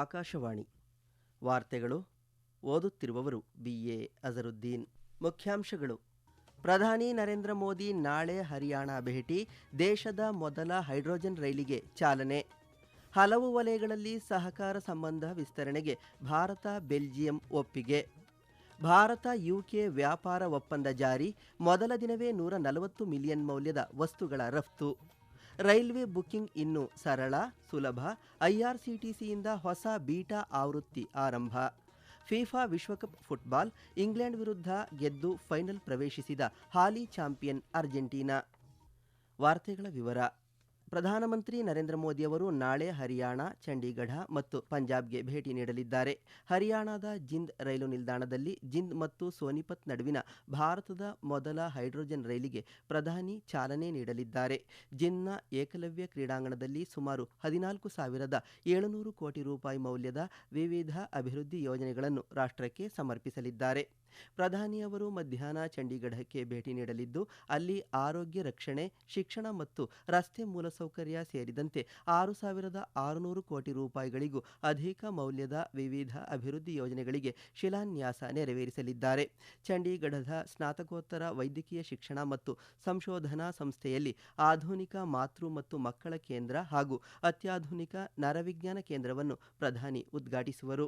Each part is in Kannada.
ಆಕಾಶವಾಣಿ ವಾರ್ತೆಗಳು. ಓದುತ್ತಿರುವವರು BA ಅಜರುದ್ದೀನ್. ಮುಖ್ಯಾಂಶಗಳು: ಪ್ರಧಾನಿ ನರೇಂದ್ರ ಮೋದಿ ನಾಳೆ ಹರಿಯಾಣ ಭೇಟಿ, ದೇಶದ ಮೊದಲ ಹೈಡ್ರೋಜನ್ ರೈಲಿಗೆ ಚಾಲನೆ. ಹಲವು ವಲಯಗಳಲ್ಲಿ ಸಹಕಾರ ಸಂಬಂಧ ವಿಸ್ತರಣೆಗೆ ಭಾರತ ಬೆಲ್ಜಿಯಂ ಒಪ್ಪಿಗೆ. ಭಾರತ UK ವ್ಯಾಪಾರ ಒಪ್ಪಂದ ಜಾರಿ, ಮೊದಲ ದಿನವೇ 140 ಮಿಲಿಯನ್ ಮೌಲ್ಯದ ವಸ್ತುಗಳ ರಫ್ತು. ರೈಲ್ವೆ ಬುಕಿಂಗ್ ಇನ್ನೂ ಸರಳ, ಸುಲಭ. IRCTCಯಿಂದ ಹೊಸ ಬೀಟಾ ಆವೃತ್ತಿ ಆರಂಭ. ಫಿಫಾ ವಿಶ್ವಕಪ್ ಫುಟ್ಬಾಲ್, ಇಂಗ್ಲೆಂಡ್ ವಿರುದ್ಧ ಗೆದ್ದು ಫೈನಲ್ ಪ್ರವೇಶಿಸಿದ ಹಾಲಿ ಚಾಂಪಿಯನ್ ಅರ್ಜೆಂಟೀನಾ. ವಾರ್ತೆಗಳ ವಿವರ. ಪ್ರಧಾನಮಂತ್ರಿ ನರೇಂದ್ರ ಮೋದಿ ಅವರು ನಾಳೆ ಹರಿಯಾಣ, ಚಂಡೀಗಢ ಮತ್ತು ಪಂಜಾಬ್ಗೆ ಭೇಟಿ ನೀಡಲಿದ್ದಾರೆ. ಹರಿಯಾಣದ ಜಿಂದ್ ರೈಲು ನಿಲ್ದಾಣದಲ್ಲಿ ಜಿಂದ್ ಮತ್ತು ಸೋನಿಪತ್ ನಡುವಿನ ಭಾರತದ ಮೊದಲ ಹೈಡ್ರೋಜನ್ ರೈಲಿಗೆ ಪ್ರಧಾನಿ ಚಾಲನೆ ನೀಡಲಿದ್ದಾರೆ. ಜಿಂದ್ನ ಏಕಲವ್ಯ ಕ್ರೀಡಾಂಗಣದಲ್ಲಿ ಸುಮಾರು 14,700 ಕೋಟಿ ರೂಪಾಯಿ ಮೌಲ್ಯದ ವಿವಿಧ ಅಭಿವೃದ್ಧಿ ಯೋಜನೆಗಳನ್ನು ರಾಷ್ಟ್ರಕ್ಕೆ ಸಮರ್ಪಿಸಲಿದ್ದಾರೆ. ಪ್ರಧಾನಿ ಅವರು ಮಧ್ಯಾಹ್ನ ಚಂಡೀಗಢಕ್ಕೆ ಭೇಟಿ ನೀಡಲಿದ್ದು, ಅಲ್ಲಿ ಆರೋಗ್ಯ ರಕ್ಷಣೆ, ಶಿಕ್ಷಣ ಮತ್ತು ರಸ್ತೆ ಮೂಲಸೌಕರ್ಯ ಸೇರಿದಂತೆ 6,600 ಕೋಟಿ ರೂಪಾಯಿಗಳಿಗೂ ಅಧಿಕ ಮೌಲ್ಯದ ವಿವಿಧ ಅಭಿವೃದ್ಧಿ ಯೋಜನೆಗಳಿಗೆ ಶಿಲಾನ್ಯಾಸ ನೆರವೇರಿಸಲಿದ್ದಾರೆ. ಚಂಡೀಗಢದ ಸ್ನಾತಕೋತ್ತರ ವೈದ್ಯಕೀಯ ಶಿಕ್ಷಣ ಮತ್ತು ಸಂಶೋಧನಾ ಸಂಸ್ಥೆಯಲ್ಲಿ ಆಧುನಿಕ ಮಾತೃ ಮತ್ತು ಮಕ್ಕಳ ಕೇಂದ್ರ ಹಾಗೂ ಅತ್ಯಾಧುನಿಕ ನರವಿಜ್ಞಾನ ಕೇಂದ್ರವನ್ನು ಪ್ರಧಾನಿ ಉದ್ಘಾಟಿಸುವರು.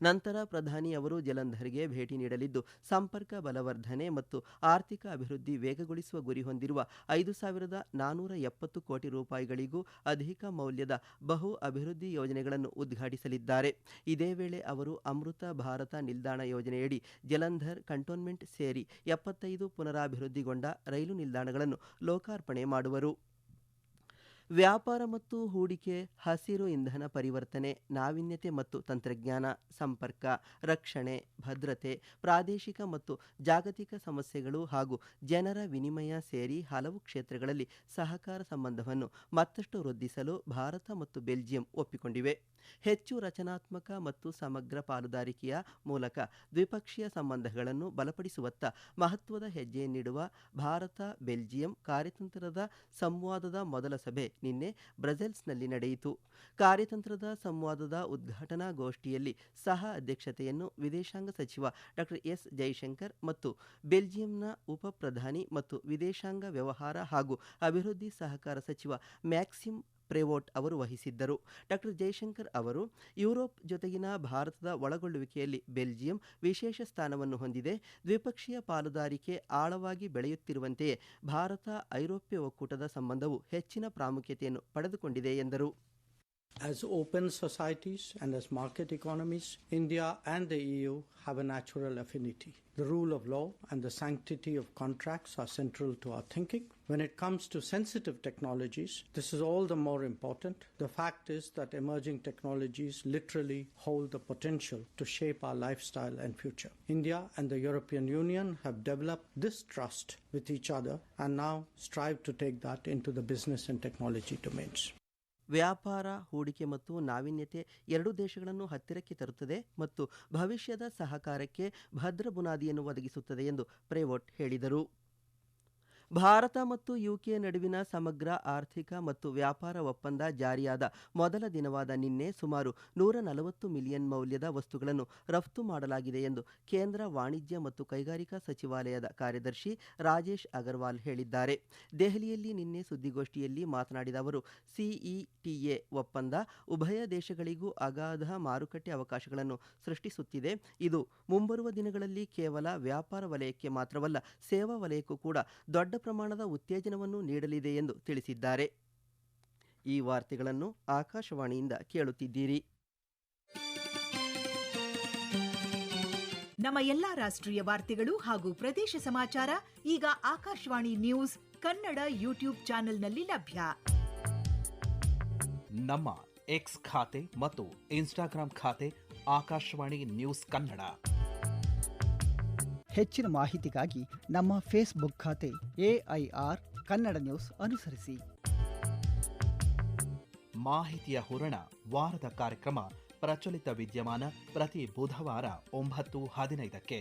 ನಂತರ ಪ್ರಧಾನಿ ಅವರು ಜಲಂಧರ್ಗೆ ಭೇಟಿ ನೀಡಲಿದ್ದು, ಸಂಪರ್ಕ ಬಲವರ್ಧನೆ ಮತ್ತು ಆರ್ಥಿಕ ಅಭಿವೃದ್ಧಿ ವೇಗಗೊಳಿಸುವ ಗುರಿ ಹೊಂದಿರುವ 5,470 ಕೋಟಿ ರೂಪಾಯಿಗಳಿಗೂ ಅಧಿಕ ಮೌಲ್ಯದ ಬಹು ಅಭಿವೃದ್ಧಿ ಯೋಜನೆಗಳನ್ನು ಉದ್ಘಾಟಿಸಲಿದ್ದಾರೆ. ಇದೇ ವೇಳೆ ಅವರು ಅಮೃತ ಭಾರತ ನಿಲ್ದಾಣ ಯೋಜನೆಯಡಿ ಜಲಂಧರ್ ಕಂಟೋನ್ಮೆಂಟ್ ಸೇರಿ 75 ಪುನರಾಭಿವೃದ್ಧಿಗೊಂಡ ರೈಲು ನಿಲ್ದಾಣಗಳನ್ನು ಲೋಕಾರ್ಪಣೆ ಮಾಡುವರು. ವ್ಯಾಪಾರ ಮತ್ತು ಹೂಡಿಕೆ, ಹಸಿರು ಇಂಧನ ಪರಿವರ್ತನೆ, ನಾವೀನ್ಯತೆ ಮತ್ತು ತಂತ್ರಜ್ಞಾನ, ಸಂಪರ್ಕ, ರಕ್ಷಣೆ, ಭದ್ರತೆ, ಪ್ರಾದೇಶಿಕ ಮತ್ತು ಜಾಗತಿಕ ಸಮಸ್ಯೆಗಳು ಹಾಗೂ ಜನರ ವಿನಿಮಯ ಸೇರಿ ಹಲವು ಕ್ಷೇತ್ರಗಳಲ್ಲಿ ಸಹಕಾರ ಸಂಬಂಧವನ್ನು ಮತ್ತಷ್ಟು ವೃದ್ಧಿಸಲು ಭಾರತ ಮತ್ತು ಬೆಲ್ಜಿಯಂ ಒಪ್ಪಿಕೊಂಡಿವೆ. ಹೆಚ್ಚು ರಚನಾತ್ಮಕ ಮತ್ತು ಸಮಗ್ರ ಪಾಲುದಾರಿಕೆಯ ಮೂಲಕ ದ್ವಿಪಕ್ಷೀಯ ಸಂಬಂಧಗಳನ್ನು ಬಲಪಡಿಸುವತ್ತ ಮಹತ್ವದ ಹೆಜ್ಜೆಯನ್ನಿಡುವ ಭಾರತ ಬೆಲ್ಜಿಯಂ ಕಾರ್ಯತಂತ್ರದ ಸಂವಾದದ ಮೊದಲ ಸಭೆ ನಿನ್ನೆ ಬ್ರಸೆಲ್ಸ್ನಲ್ಲಿ ನಡೆಯಿತು. ಕಾರ್ಯತಂತ್ರದ ಸಂವಾದದ ಉದ್ಘಾಟನಾ ಗೋಷ್ಠಿಯಲ್ಲಿ ಸಹ ಅಧ್ಯಕ್ಷತೆಯನ್ನು ವಿದೇಶಾಂಗ ಸಚಿವ ಡಾ ಎಸ್ ಜೈಶಂಕರ್ ಮತ್ತು ಬೆಲ್ಜಿಯಂನ ಉಪ ಪ್ರಧಾನಿ ಮತ್ತು ವಿದೇಶಾಂಗ ವ್ಯವಹಾರ ಹಾಗೂ ಅಭಿವೃದ್ಧಿ ಸಹಕಾರ ಸಚಿವ ಮ್ಯಾಕ್ಸಿಮ್ ಪ್ರೇವೋಟ್ ಅವರು ವಹಿಸಿದ್ದರು. ಡಾ ಜೈಶಂಕರ್ ಅವರು, ಯುರೋಪ್ ಜೊತೆಗಿನ ಭಾರತದ ಒಳಗೊಳ್ಳುವಿಕೆಯಲ್ಲಿ ಬೆಲ್ಜಿಯಂ ವಿಶೇಷ ಸ್ಥಾನವನ್ನು ಹೊಂದಿದೆ. ದ್ವಿಪಕ್ಷೀಯ ಪಾಲುದಾರಿಕೆ ಆಳವಾಗಿ ಬೆಳೆಯುತ್ತಿರುವಂತೆಯೇ ಭಾರತ ಐರೋಪ್ಯ ಒಕ್ಕೂಟದ ಸಂಬಂಧವು ಹೆಚ್ಚಿನ ಪ್ರಾಮುಖ್ಯತೆಯನ್ನು ಪಡೆದುಕೊಂಡಿದೆ ಎಂದರು. As open societies and as market economies, India and the EU have a natural affinity. The rule of law and the sanctity of contracts are central to our thinking. When it comes to sensitive technologies, this is all the more important. The fact is that emerging technologies literally hold the potential to shape our lifestyle and future. India and the European Union have developed this trust with each other and now strive to take that into the business and technology domains. ವ್ಯಾಪಾರ, ಹೂಡಿಕೆ ಮತ್ತು ನಾವೀನ್ಯತೆ ಎರಡೂ ದೇಶಗಳನ್ನು ಹತ್ತಿರಕ್ಕೆ ತರುತ್ತದೆ ಮತ್ತು ಭವಿಷ್ಯದ ಸಹಕಾರಕ್ಕೆ ಭದ್ರ ಬುನಾದಿಯನ್ನು ಒದಗಿಸುತ್ತದೆ ಎಂದು ಪ್ರೇವೋಟ್ ಹೇಳಿದರು. ಭಾರತ ಮತ್ತು UK ನಡುವಿನ ಸಮಗ್ರ ಆರ್ಥಿಕ ಮತ್ತು ವ್ಯಾಪಾರ ಒಪ್ಪಂದ ಜಾರಿಯಾದ ಮೊದಲ ದಿನವಾದ ನಿನ್ನೆ ಸುಮಾರು 140 ಮಿಲಿಯನ್ ಮೌಲ್ಯದ ವಸ್ತುಗಳನ್ನು ರಫ್ತು ಮಾಡಲಾಗಿದೆ ಎಂದು ಕೇಂದ್ರ ವಾಣಿಜ್ಯ ಮತ್ತು ಕೈಗಾರಿಕಾ ಸಚಿವಾಲಯದ ಕಾರ್ಯದರ್ಶಿ ರಾಜೇಶ್ ಅಗರ್ವಾಲ್ ಹೇಳಿದ್ದಾರೆ. ದೆಹಲಿಯಲ್ಲಿ ನಿನ್ನೆ ಸುದ್ದಿಗೋಷ್ಠಿಯಲ್ಲಿ ಮಾತನಾಡಿದ ಅವರು, CETA ಒಪ್ಪಂದ ಉಭಯ ದೇಶಗಳಿಗೂ ಅಗಾಧ ಮಾರುಕಟ್ಟೆ ಅವಕಾಶಗಳನ್ನು ಸೃಷ್ಟಿಸುತ್ತಿದೆ. ಇದು ಮುಂಬರುವ ದಿನಗಳಲ್ಲಿ ಕೇವಲ ವ್ಯಾಪಾರ ವಲಯಕ್ಕೆ ಮಾತ್ರವಲ್ಲ, ಸೇವಾ ವಲಯಕ್ಕೂ ಕೂಡ ದೊಡ್ಡ ಪ್ರಮಾಣದ ಉತ್ತೇಜನವನ್ನು ನೀಡಲಿದೆ ಎಂದು ತಿಳಿಸಿದ್ದಾರೆ. ಈ ವಾರ್ತೆಗಳನ್ನು ಆಕಾಶವಾಣಿಯಿಂದ ಕೇಳುತ್ತಿದ್ದೀರಿ. ನಮ್ಮ ಎಲ್ಲಾ ರಾಷ್ಟ್ರೀಯ ವಾರ್ತೆಗಳು ಹಾಗೂ ಪ್ರದೇಶ ಸಮಾಚಾರ ಈಗ ಆಕಾಶವಾಣಿ ನ್ಯೂಸ್ ಕನ್ನಡ ಯೂಟ್ಯೂಬ್ ಚಾನೆಲ್ನಲ್ಲಿ ಲಭ್ಯ. ನಮ್ಮ ಎಕ್ಸ್ ಖಾತೆ ಮತ್ತು ಇನ್ಸ್ಟಾಗ್ರಾಂ ಖಾತೆ ಆಕಾಶವಾಣಿ ನ್ಯೂಸ್ ಕನ್ನಡ. ಹೆಚ್ಚಿನ ಮಾಹಿತಿಗಾಗಿ ನಮ್ಮ ಫೇಸ್ಬುಕ್ ಖಾತೆ AIR ಕನ್ನಡ ನ್ಯೂಸ್ ಅನುಸರಿಸಿ. ಮಾಹಿತಿಯ ಹೂರಣ ವಾರದ ಕಾರ್ಯಕ್ರಮ ಪ್ರಚಲಿತ ವಿದ್ಯಮಾನ ಪ್ರತಿ ಬುಧವಾರ 9:15.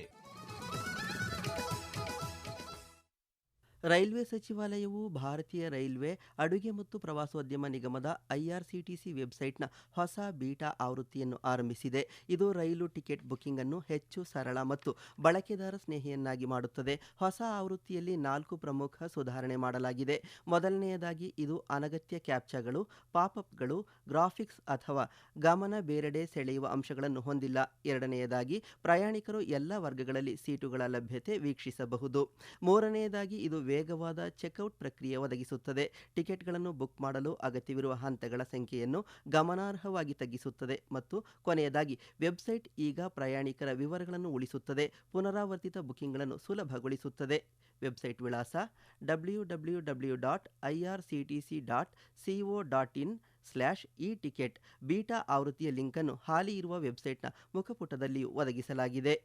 ರೈಲ್ವೆ ಸಚಿವಾಲಯವು ಭಾರತೀಯ ರೈಲ್ವೆ ಅಡುಗೆ ಮತ್ತು ಪ್ರವಾಸೋದ್ಯಮ ನಿಗಮದ IRCTC ವೆಬ್ಸೈಟ್ನ ಹೊಸ ಬೀಟಾ ಆವೃತ್ತಿಯನ್ನು ಆರಂಭಿಸಿದೆ. ಇದು ರೈಲು ಟಿಕೆಟ್ ಬುಕಿಂಗ್ ಅನ್ನು ಹೆಚ್ಚು ಸರಳ ಮತ್ತು ಬಳಕೆದಾರ ಸ್ನೇಹಿಯನ್ನಾಗಿ ಮಾಡುತ್ತದೆ. ಹೊಸ ಆವೃತ್ತಿಯಲ್ಲಿ 4 ಪ್ರಮುಖ ಸುಧಾರಣೆ ಮಾಡಲಾಗಿದೆ. ಮೊದಲನೆಯದಾಗಿ, ಇದು ಅನಗತ್ಯ ಕ್ಯಾಪ್ಚಾಗಳು, ಪಾಪ್ಅಪ್ಗಳು, ಗ್ರಾಫಿಕ್ಸ್ ಅಥವಾ ಗಮನ ಬೇರೆಡೆ ಸೆಳೆಯುವ ಅಂಶಗಳನ್ನು ಹೊಂದಿಲ್ಲ. ಎರಡನೆಯದಾಗಿ, ಪ್ರಯಾಣಿಕರು ಎಲ್ಲ ವರ್ಗಗಳಲ್ಲಿ ಸೀಟುಗಳ ಲಭ್ಯತೆ ವೀಕ್ಷಿಸಬಹುದು. ಮೂರನೆಯದಾಗಿ, ಇದು ವೇಗವಾದ ಚೆಕ್ಔಟ್ ಪ್ರಕ್ರಿಯೆ ಒದಗಿಸುತ್ತದೆ. ಟಿಕೆಟ್ಗಳನ್ನು ಬುಕ್ ಮಾಡಲು ಅಗತ್ಯವಿರುವ ಹಂತಗಳ ಸಂಖ್ಯೆಯನ್ನು ಗಮನಾರ್ಹವಾಗಿ ತಗ್ಗಿಸುತ್ತದೆ. ಮತ್ತು ಕೊನೆಯದಾಗಿ, ವೆಬ್ಸೈಟ್ ಈಗ ಪ್ರಯಾಣಿಕರ ವಿವರಗಳನ್ನು ಉಳಿಸುತ್ತದೆ, ಪುನರಾವರ್ತಿತ ಬುಕಿಂಗ್ಗಳನ್ನು ಸುಲಭಗೊಳಿಸುತ್ತದೆ. ವೆಬ್ಸೈಟ್ ವಿಳಾಸ www.irctc.co.in/e-ticket. ಬೀಟಾ ಆವೃತ್ತಿಯ ಲಿಂಕನ್ನು ಹಾಲಿ ಇರುವ ವೆಬ್ಸೈಟ್ನ ಮುಖಪುಟದಲ್ಲಿಯೂ ಒದಗಿಸಲಾಗಿದೆ.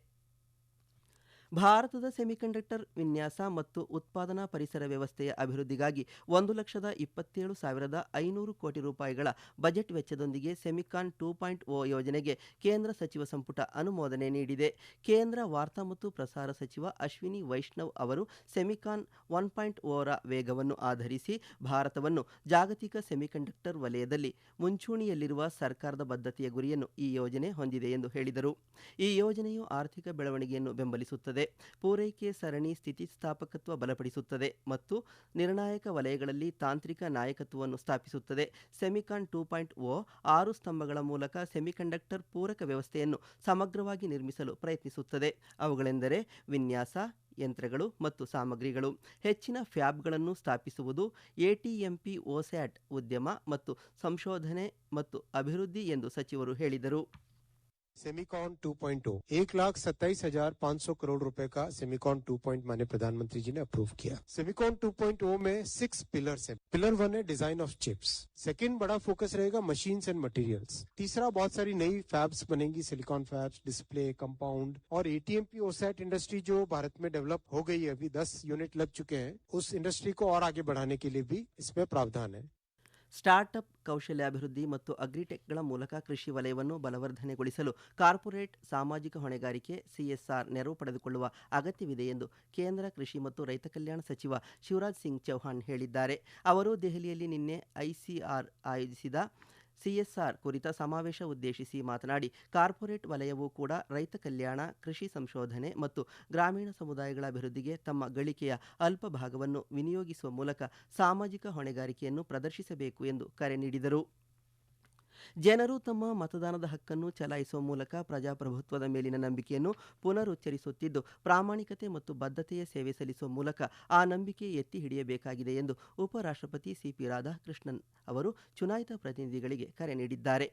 ಭಾರತದ ಸೆಮಿಕಂಡಕ್ಟರ್ ವಿನ್ಯಾಸ ಮತ್ತು ಉತ್ಪಾದನಾ ಪರಿಸರ ವ್ಯವಸ್ಥೆಯ ಅಭಿವೃದ್ಧಿಗಾಗಿ 1,27,500 ಕೋಟಿ ರೂಪಾಯಿಗಳ ಬಜೆಟ್ ವೆಚ್ಚದೊಂದಿಗೆ ಸೆಮಿಕಾನ್ 2.0 ಯೋಜನೆಗೆ ಕೇಂದ್ರ ಸಚಿವ ಸಂಪುಟ ಅನುಮೋದನೆ ನೀಡಿದೆ. ಕೇಂದ್ರ ವಾರ್ತಾ ಮತ್ತು ಪ್ರಸಾರ ಸಚಿವ ಅಶ್ವಿನಿ ವೈಷ್ಣವ್ ಅವರು ಸೆಮಿಕಾನ್ 1.0ರ ವೇಗವನ್ನು ಆಧರಿಸಿ ಭಾರತವನ್ನು ಜಾಗತಿಕ ಸೆಮಿಕಂಡಕ್ಟರ್ ವಲಯದಲ್ಲಿ ಮುಂಚೂಣಿಯಲ್ಲಿರುವ ಸರ್ಕಾರದ ಬದ್ಧತೆಯ ಗುರಿಯನ್ನು ಈ ಯೋಜನೆ ಹೊಂದಿದೆ ಎಂದು ಹೇಳಿದರು. ಈ ಯೋಜನೆಯು ಆರ್ಥಿಕ ಬೆಳವಣಿಗೆಯನ್ನು ಬೆಂಬಲಿಸುತ್ತದೆ, ಪೂರೈಕೆ ಸರಣಿ ಸ್ಥಿತಿಸ್ಥಾಪಕತ್ವ ಬಲಪಡಿಸುತ್ತದೆ ಮತ್ತು ನಿರ್ಣಾಯಕ ವಲಯಗಳಲ್ಲಿ ತಾಂತ್ರಿಕ ನಾಯಕತ್ವವನ್ನು ಸ್ಥಾಪಿಸುತ್ತದೆ. ಸೆಮಿಕಾನ್ 2.0 6 ಸ್ತಂಭಗಳ ಮೂಲಕ ಸೆಮಿಕಂಡಕ್ಟರ್ ಪೂರಕ ವ್ಯವಸ್ಥೆಯನ್ನು ಸಮಗ್ರವಾಗಿ ನಿರ್ಮಿಸಲು ಪ್ರಯತ್ನಿಸುತ್ತದೆ. ಅವುಗಳೆಂದರೆ ವಿನ್ಯಾಸ, ಯಂತ್ರಗಳು ಮತ್ತು ಸಾಮಗ್ರಿಗಳು, ಹೆಚ್ಚಿನ ಫ್ಯಾಬ್ಗಳನ್ನು ಸ್ಥಾಪಿಸುವುದು, ATMP OSAT ಉದ್ಯಮ ಮತ್ತು ಸಂಶೋಧನೆ ಮತ್ತು ಅಭಿವೃದ್ಧಿ ಎಂದು ಸಚಿವರು ಹೇಳಿದರು. सेमिकॉन 2.0 1,27,500 करोड़ रुपए का सेमिकॉन 2.0 माने प्रधानमंत्री जी ने अप्रूव किया. सेमिकॉन 2.0 में 6 पिलर्स हैं. पिलर 1 है डिजाइन ऑफ चिप्स. सेकंड बड़ा फोकस रहेगा मशीन्स एंड मटेरियल्स. तीसरा बहुत सारी नई फैब्स बनेंगी, सिलिकॉन फैब्स, डिस्प्ले, कंपाउंड और ATMP OSAT इंडस्ट्री जो भारत में डेवलप हो गई है, अभी 10 यूनिट लग चुके हैं. उस इंडस्ट्री को और आगे बढ़ाने के लिए भी इसमें प्रावधान है. ಸ್ಟಾರ್ಟ್ಅಪ್, ಕೌಶಲ್ಯಾಭಿವೃದ್ಧಿ ಮತ್ತು ಅಗ್ರಿಟೆಕ್ಗಳ ಮೂಲಕ ಕೃಷಿ ವಲಯವನ್ನು ಬಲವರ್ಧನೆಗೊಳಿಸಲು ಕಾರ್ಪೊರೇಟ್ ಸಾಮಾಜಿಕ ಹೊಣೆಗಾರಿಕೆ CSR ನೆರವು ಪಡೆದುಕೊಳ್ಳುವ ಅಗತ್ಯವಿದೆ ಎಂದು ಕೇಂದ್ರ ಕೃಷಿ ಮತ್ತು ರೈತ ಕಲ್ಯಾಣ ಸಚಿವ ಶಿವರಾಜ್ ಸಿಂಗ್ ಚೌಹಾಣ್ ಹೇಳಿದ್ದಾರೆ. ಅವರು ದೆಹಲಿಯಲ್ಲಿ ನಿನ್ನೆ ICR ಆಯೋಜಿಸಿದ CSR ಕುರಿತ ಸಮಾವೇಶ ಉದ್ದೇಶಿಸಿ ಮಾತನಾಡಿ, ಕಾರ್ಪೊರೇಟ್ ವಲಯವೂ ಕೂಡ ರೈತ ಕಲ್ಯಾಣ, ಕೃಷಿ ಸಂಶೋಧನೆ ಮತ್ತು ಗ್ರಾಮೀಣ ಸಮುದಾಯಗಳ ಅಭಿವೃದ್ಧಿಗೆ ತಮ್ಮ ಗಳಿಕೆಯ ಅಲ್ಪ ಭಾಗವನ್ನು ವಿನಿಯೋಗಿಸುವ ಮೂಲಕ ಸಾಮಾಜಿಕ ಹೊಣೆಗಾರಿಕೆಯನ್ನು ಪ್ರದರ್ಶಿಸಬೇಕು ಎಂದು ಕರೆ ನೀಡಿದರು. ಜನರು ತಮ್ಮ ಮತದಾನದ ಹಕ್ಕನ್ನು ಚಲಾಯಿಸುವ ಮೂಲಕ ಪ್ರಜಾಪ್ರಭುತ್ವದ ಮೇಲಿನ ನಂಬಿಕೆಯನ್ನು ಪುನರುಚ್ಚರಿಸುತ್ತಿದ್ದು, ಪ್ರಾಮಾಣಿಕತೆ ಮತ್ತು ಬದ್ಧತೆಯ ಸೇವೆ ಸಲ್ಲಿಸುವ ಮೂಲಕ ಆ ನಂಬಿಕೆ ಎತ್ತಿ ಹಿಡಿಯಬೇಕಾಗಿದೆ ಎಂದು ಉಪರಾಷ್ಟ್ರಪತಿ CP ರಾಧಾಕೃಷ್ಣನ್ ಅವರು ಚುನಾಯಿತ ಪ್ರತಿನಿಧಿಗಳಿಗೆ ಕರೆ ನೀಡಿದ್ದಾರೆ.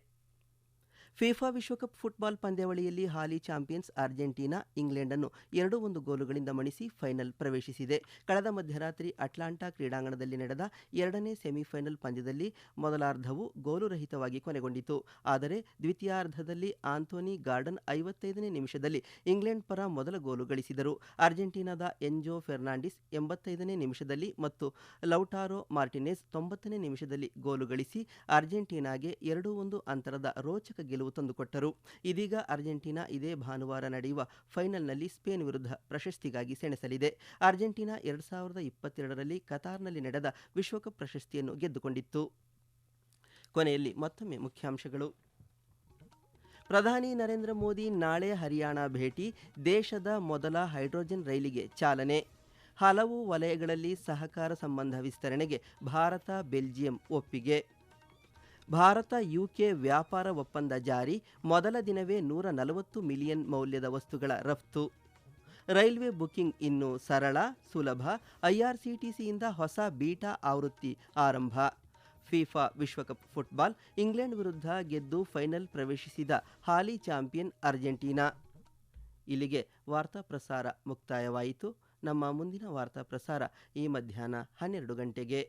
ಫಿಫಾ ವಿಶ್ವಕಪ್ ಫುಟ್ಬಾಲ್ ಪಂದ್ಯಾವಳಿಯಲ್ಲಿ ಹಾಲಿ ಚಾಂಪಿಯನ್ಸ್ ಅರ್ಜೆಂಟೀನಾ ಇಂಗ್ಲೆಂಡನ್ನು 2-1 ಗೋಲುಗಳಿಂದ ಮಣಿಸಿ ಫೈನಲ್ ಪ್ರವೇಶಿಸಿದೆ. ಕಳೆದ ಮಧ್ಯರಾತ್ರಿ ಅಟ್ಲಾಂಟಾ ಕ್ರೀಡಾಂಗಣದಲ್ಲಿ ನಡೆದ ಎರಡನೇ ಸೆಮಿಫೈನಲ್ ಪಂದ್ಯದಲ್ಲಿ ಮೊದಲಾರ್ಧವು ಗೋಲುರಹಿತವಾಗಿ ಕೊನೆಗೊಂಡಿತು. ಆದರೆ ದ್ವಿತೀಯಾರ್ಧದಲ್ಲಿ ಆಂಥೋನಿ ಗಾರ್ಡನ್ 55ನೇ ನಿಮಿಷದಲ್ಲಿ ಇಂಗ್ಲೆಂಡ್ ಪರ ಮೊದಲ ಗೋಲು ಗಳಿಸಿದರು. ಅರ್ಜೆಂಟೀನಾದ ಎನ್ಜೋ ಫೆರ್ನಾಂಡಿಸ್ 85ನೇ ನಿಮಿಷದಲ್ಲಿ ಮತ್ತು ಲೌಟಾರೋ ಮಾರ್ಟಿನೆಸ್ 90ನೇ ನಿಮಿಷದಲ್ಲಿ ಗೋಲು ಗಳಿಸಿ ಅರ್ಜೆಂಟೀನಾಗೆ 2-1 ಅಂತರದ ರೋಚಕ ಗೆಲುವು ತಂದುಕೊಟ್ಟರು. ಇದೀಗ ಅರ್ಜೆಂಟೀನಾ ಇದೇ ಭಾನುವಾರ ನಡೆಯುವ ಫೈನಲ್ನಲ್ಲಿ ಸ್ಪೇನ್ ವಿರುದ್ಧ ಪ್ರಶಸ್ತಿಗಾಗಿ ಸೆಣಸಲಿದೆ. ಅರ್ಜೆಂಟೀನಾ 2022ರಲ್ಲಿ ಕತಾರ್ನಲ್ಲಿ ನಡೆದ ವಿಶ್ವಕಪ್ ಪ್ರಶಸ್ತಿಯನ್ನು ಗೆದ್ದುಕೊಂಡಿತ್ತು. ಕೊನೆಯಲ್ಲಿ ಮತ್ತೊಮ್ಮೆ ಮುಖ್ಯಾಂಶಗಳು. ಪ್ರಧಾನಿ ನರೇಂದ್ರ ಮೋದಿ ನಾಳೆ ಹರಿಯಾಣ ಭೇಟಿ, ದೇಶದ ಮೊದಲ ಹೈಡ್ರೋಜನ್ ರೈಲಿಗೆ ಚಾಲನೆ. ಹಲವು ವಲಯಗಳಲ್ಲಿ ಸಹಕಾರ ಸಂಬಂಧ ವಿಸ್ತರಣೆಗೆ ಭಾರತ ಬೆಲ್ಜಿಯಂ ಒಪ್ಪಿಗೆ. ಭಾರತ UK ವ್ಯಾಪಾರ ಒಪ್ಪಂದ ಜಾರಿ, ಮೊದಲ ದಿನವೇ 140 ಮಿಲಿಯನ್ ಮೌಲ್ಯದ ವಸ್ತುಗಳ ರಫ್ತು. ರೈಲ್ವೆ ಬುಕಿಂಗ್ ಇನ್ನೂ ಸರಳ, ಸುಲಭ, IRCTCಯಿಂದ ಹೊಸ ಬೀಟಾ ಆವೃತ್ತಿ ಆರಂಭ. ಫಿಫಾ ವಿಶ್ವಕಪ್ ಫುಟ್ಬಾಲ್, ಇಂಗ್ಲೆಂಡ್ ವಿರುದ್ಧ ಗೆದ್ದು ಫೈನಲ್ ಪ್ರವೇಶಿಸಿದ ಹಾಲಿ ಚಾಂಪಿಯನ್ ಅರ್ಜೆಂಟೀನಾ. ಇಲ್ಲಿಗೆ ವಾರ್ತಾ ಪ್ರಸಾರ ಮುಕ್ತಾಯವಾಯಿತು. ನಮ್ಮ ಮುಂದಿನ ವಾರ್ತಾ ಪ್ರಸಾರ ಈ ಮಧ್ಯಾಹ್ನ 12 ಗಂಟೆಗೆ.